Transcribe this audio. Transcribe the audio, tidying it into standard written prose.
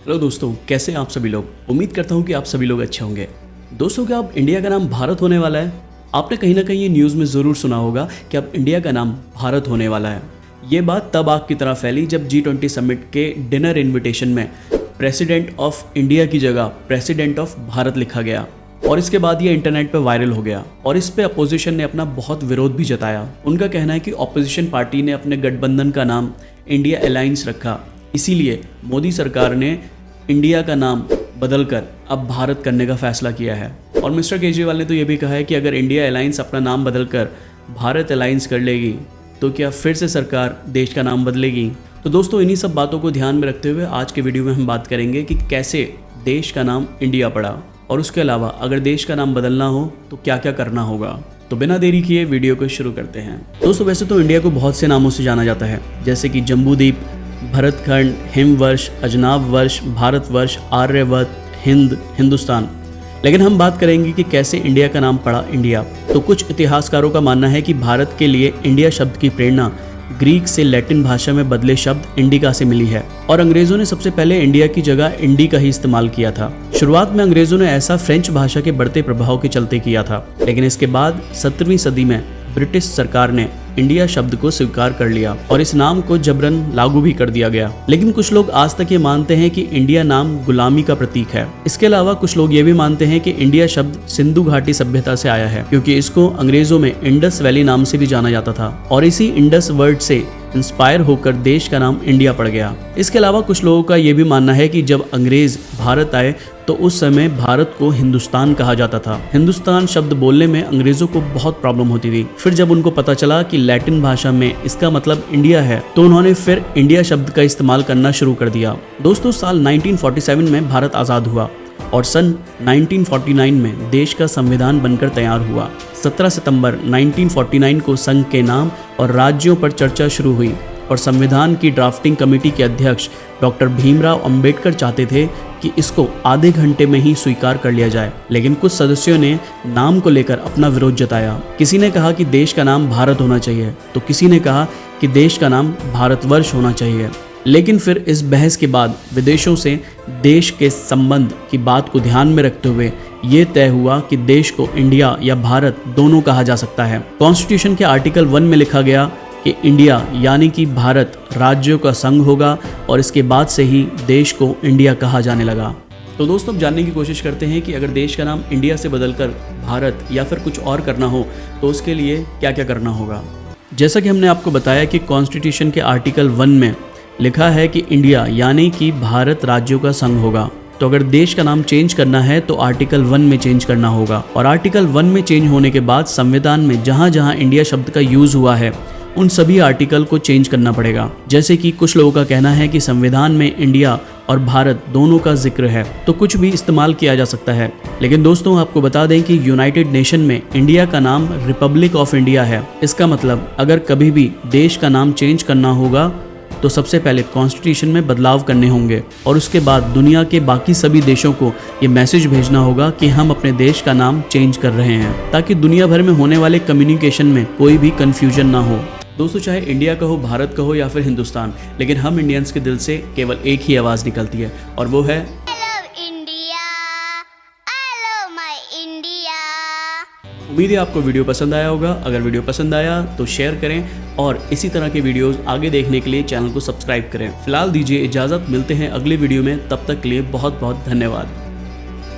Hello दोस्तों, कैसे हैं आप सभी लोग। उम्मीद करता हूं कि आप सभी लोग अच्छे होंगे। दोस्तों, क्या अब इंडिया का नाम भारत होने वाला है? आपने कहीं ना कहीं ये न्यूज़ में ज़रूर सुना होगा कि अब इंडिया का नाम भारत होने वाला है। ये बात तब आग की तरह फैली जब G20 समिट के डिनर इन्विटेशन में प्रेसिडेंट ऑफ इंडिया की जगह प्रेसिडेंट ऑफ भारत लिखा गया और इसके बाद ये इंटरनेट पर वायरल हो गया और इस पे अपोजिशन ने अपना बहुत विरोध भी जताया। उनका कहना है कि अपोजिशन पार्टी ने अपने गठबंधन का नाम इंडिया अलायंस रखा, इसीलिए मोदी सरकार ने इंडिया का नाम बदलकर अब भारत करने का फैसला किया है। और मिस्टर केजरीवाल ने तो ये भी कहा है कि अगर इंडिया अलायंस अपना नाम बदलकर भारत अलायंस कर लेगी तो क्या फिर से सरकार देश का नाम बदलेगी। तो दोस्तों, इन्हीं सब बातों को ध्यान में रखते हुए आज के वीडियो में हम बात करेंगे कि कैसे देश का नाम इंडिया पड़ा और उसके अलावा अगर देश का नाम बदलना हो तो क्या क्या करना होगा। तो बिना देरी किए वीडियो को शुरू करते हैं। दोस्तों, वैसे तो इंडिया को बहुत से नामों से जाना जाता है, जैसे कि जम्बूद्वीप, भरतखंड, हिमवर्ष, अजनाब वर्ष, भारतवर्ष, आर्यवर्त, हिंद, हिंदुस्तान। लेकिन हम बात करेंगे कि कैसे इंडिया का नाम पड़ा इंडिया। तो कुछ इतिहासकारों का मानना है कि भारत के लिए इंडिया शब्द की प्रेरणा ग्रीक से लैटिन भाषा में बदले शब्द इंडिका से मिली है और अंग्रेजों ने सबसे पहले इंडिया की जगह इंडी का ही इस्तेमाल किया था। शुरुआत में अंग्रेजों ने ऐसा फ्रेंच भाषा के बढ़ते प्रभाव के चलते किया था, लेकिन इसके बाद 17वीं सदी में ब्रिटिश सरकार ने इंडिया शब्द को स्वीकार कर लिया और इस नाम को जबरन लागू भी कर दिया गया। लेकिन कुछ लोग आज तक ये मानते हैं कि इंडिया नाम गुलामी का प्रतीक है। इसके अलावा कुछ लोग ये भी मानते हैं कि इंडिया शब्द सिंधु घाटी सभ्यता से आया है, क्योंकि इसको अंग्रेजों में इंडस वैली नाम से भी जाना जाता था और इसी इंडस वर्ड से इंस्पायर होकर देश का नाम इंडिया पड़ गया। इसके अलावा कुछ लोगों का ये भी मानना है कि जब अंग्रेज भारत आए तो उस समय भारत को हिंदुस्तान कहा जाता था। हिंदुस्तान शब्द बोलने में अंग्रेजों को बहुत प्रॉब्लम होती थी। फिर जब उनको पता चला कि लैटिन भाषा में इसका मतलब इंडिया है तो उन्होंने फिर इंडिया शब्द का इस्तेमाल करना शुरू कर दिया। दोस्तों, साल 1947 में भारत आज़ाद हुआ और सन 1949 में देश का संविधान बनकर तैयार हुआ। 17 सितंबर 1949 को संघ के नाम और राज्यों पर चर्चा शुरू हुई और संविधान की ड्राफ्टिंग कमेटी के अध्यक्ष डॉक्टर भीमराव अंबेडकर चाहते थे कि इसको आधे घंटे में ही स्वीकार कर लिया जाए, लेकिन कुछ सदस्यों ने नाम को लेकर अपना विरोध जताया। किसी ने कहा कि देश का नाम भारत होना चाहिए तो किसी ने कहा कि देश का नाम भारतवर्ष होना चाहिए। लेकिन फिर इस बहस के बाद विदेशों से देश के संबंध की बात को ध्यान में रखते हुए ये तय हुआ कि देश को इंडिया या भारत दोनों कहा जा सकता है। कॉन्स्टिट्यूशन के आर्टिकल 1 में लिखा गया कि इंडिया यानी कि भारत राज्यों का संघ होगा और इसके बाद से ही देश को इंडिया कहा जाने लगा। तो दोस्तों, अब जानने की कोशिश करते हैं कि अगर देश का नाम इंडिया से बदलकर भारत या फिर कुछ और करना हो तो उसके लिए क्या क्या करना होगा। जैसा कि हमने आपको बताया कि कॉन्स्टिट्यूशन के आर्टिकल 1 में लिखा है कि इंडिया यानी कि भारत राज्यों का संघ होगा। तो अगर देश का नाम चेंज करना है तो आर्टिकल 1 में चेंज करना होगा और आर्टिकल 1 में चेंज होने के बाद संविधान में जहां जहां इंडिया शब्द का यूज हुआ है उन सभी आर्टिकल को चेंज करना पड़ेगा। जैसे कि कुछ लोगों का कहना है कि संविधान में इंडिया और भारत दोनों का जिक्र है तो कुछ भी इस्तेमाल किया जा सकता है। लेकिन दोस्तों, आपको बता दें कि यूनाइटेड नेशन में इंडिया का नाम रिपब्लिक ऑफ इंडिया है। इसका मतलब अगर कभी भी देश का नाम चेंज करना होगा तो सबसे पहले कॉन्स्टिट्यूशन में बदलाव करने होंगे और उसके बाद दुनिया के बाकी सभी देशों को ये मैसेज भेजना होगा कि हम अपने देश का नाम चेंज कर रहे हैं, ताकि दुनिया भर में होने वाले कम्युनिकेशन में कोई भी कंफ्यूजन ना हो। दोस्तों, चाहे इंडिया कहो, भारत कहो या फिर हिंदुस्तान, लेकिन हम इंडियंस के दिल से केवल एक ही आवाज़ निकलती है और वो है उम्मीद है आपको वीडियो पसंद आया होगा। अगर वीडियो पसंद आया तो शेयर करें और इसी तरह के वीडियोस आगे देखने के लिए चैनल को सब्सक्राइब करें। फिलहाल दीजिए इजाज़त, मिलते हैं अगले वीडियो में। तब तक के लिए बहुत बहुत धन्यवाद।